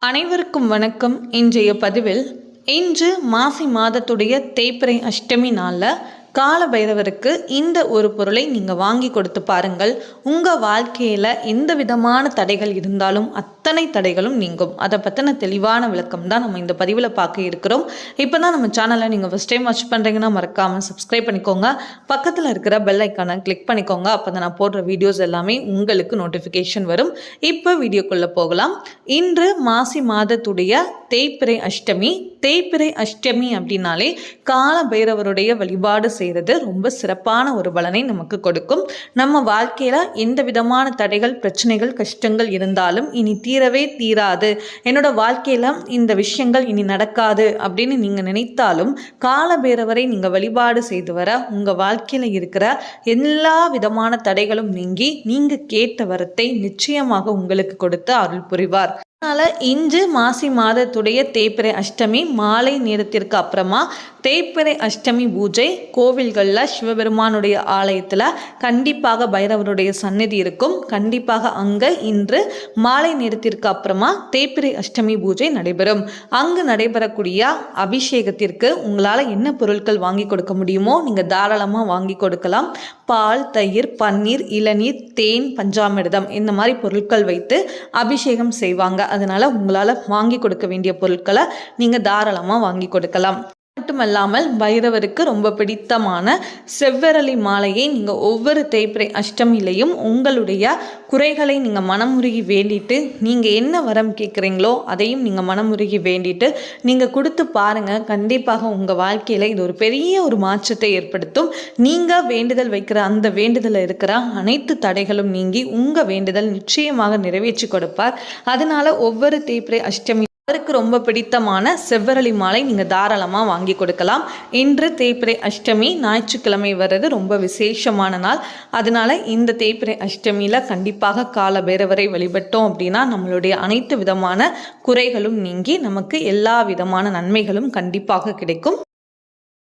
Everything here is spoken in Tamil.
அனைவருக்கும் வணக்கம். இன்றைய பதிவில் இன்று மாசி மாதத்துடைய தேய்பிறை அஷ்டமி நாளில் கால பைரவருக்கு இந்த ஒரு பொருளை நீங்கள் வாங்கி கொடுத்து பாருங்கள். உங்கள் வாழ்க்கையில் எந்த விதமான தடைகள் இருந்தாலும் அத்தனை தடைகளும் நீங்கும். அதை பற்றின தெளிவான விளக்கம் தான் நம்ம இந்த பதிவில் பார்க்க இருக்கிறோம். இப்போ தான் நம்ம சேனலை நீங்கள் ஃபஸ்ட் டைம் வாட்ச் பண்ணுறீங்கன்னா மறக்காமல் சப்ஸ்கிரைப் பண்ணிக்கோங்க. பக்கத்தில் இருக்கிற பெல் ஐக்கானை கிளிக் பண்ணிக்கோங்க. அப்போ தான் நான் போடுற வீடியோஸ் எல்லாமே உங்களுக்கு நோட்டிஃபிகேஷன் வரும். இப்போ வீடியோக்குள்ளே போகலாம். இன்று மாசி மாதத்துடைய தேய்பிறை அஷ்டமி. தேய்பிறை அஷ்டமி அப்படின்னாலே கால பைரவருடைய வழிபாடு செய்கிறது ரொம்ப சிறப்பான ஒரு பலனை நமக்கு கொடுக்கும். நம்ம வாழ்க்கையில் எந்த விதமான தடைகள், பிரச்சனைகள், கஷ்டங்கள் இருந்தாலும் இனி தீரவே தீராது, என்னோட வாழ்க்கையில் இந்த விஷயங்கள் இனி நடக்காது அப்படின்னு நீங்கள் நினைத்தாலும் கால பைரவரை நீங்கள் வழிபாடு செய்து வர உங்கள் வாழ்க்கையில் இருக்கிற எல்லா விதமான தடைகளும் நீங்கி நீங்கள் கேட்ட வரத்தை நிச்சயமாக உங்களுக்கு கொடுத்து அருள் புரிவார். அதனால் இன்று மாசி மாதத்துடைய தேய்பிறை அஷ்டமி மாலை நேரத்திற்கு அப்புறமா தேய்பிறை அஷ்டமி பூஜை கோவில்களில் சிவபெருமானுடைய ஆலயத்தில் கண்டிப்பாக பைரவருடைய சந்நிதி இருக்கும். கண்டிப்பாக அங்கே இன்று மாலை நேரத்திற்கு அப்புறமா தேய்பிறை அஷ்டமி பூஜை நடைபெறும். அங்கு நடைபெறக்கூடிய அபிஷேகத்திற்கு உங்களால் என்ன பொருட்கள் வாங்கி கொடுக்க முடியுமோ நீங்கள் தாராளமாக வாங்கி கொடுக்கலாம். பால், தயிர், பன்னீர், இளநீர், தேன், பஞ்சாமிர்தம் இந்த மாதிரி பொருட்கள் வைத்து அபிஷேகம் செய்வாங்க. அதனால் உங்களால் வாங்கி கொடுக்க வேண்டிய பொருட்களை நீங்கள் தாராளமாக வாங்கி கொடுக்கலாம். மட்டுமல்லாமல் பைரவருக்கு ரொம்ப பிடித்தமான செவ்வரளி மாலையை நீங்கள் ஒவ்வொரு தேய்பிறை அஷ்டமிலையும் உங்களுடைய குறைகளை நீங்கள் மனமுருகி வேண்டிட்டு நீங்கள் என்ன வரம் கேட்குறீங்களோ அதையும் நீங்கள் மனமுருகி வேண்டிட்டு நீங்கள் கொடுத்து பாருங்கள். கண்டிப்பாக உங்கள் வாழ்க்கையில் இது ஒரு பெரிய ஒரு மாற்றத்தை ஏற்படுத்தும். நீங்கள் வேண்டுதல் வைக்கிற அந்த வேண்டுதலில் இருக்கிற அனைத்து தடைகளும் நீங்கி உங்கள் வேண்டுதல் நிச்சயமாக நிறைவேற்றி கொடுப்பார். அதனால் ஒவ்வொரு தேய்பிறை அஷ்டமி அவருக்கு ரொம்ப பிடித்தமான செவ்வரளி மாலை நீங்கள் தாராளமாக வாங்கி கொடுக்கலாம். இன்று தேய்பிறை அஷ்டமி ஞாயிற்றுக்கிழமை வர்றது ரொம்ப விசேஷமான நாள். அதனால் இந்த தேய்பிறை அஷ்டமியில் கண்டிப்பாக கால பைரவரை வழிபட்டோம் அப்படின்னா நம்மளுடைய அனைத்து விதமான குறைகளும் நீங்கி நமக்கு எல்லா விதமான நன்மைகளும் கண்டிப்பாக கிடைக்கும்.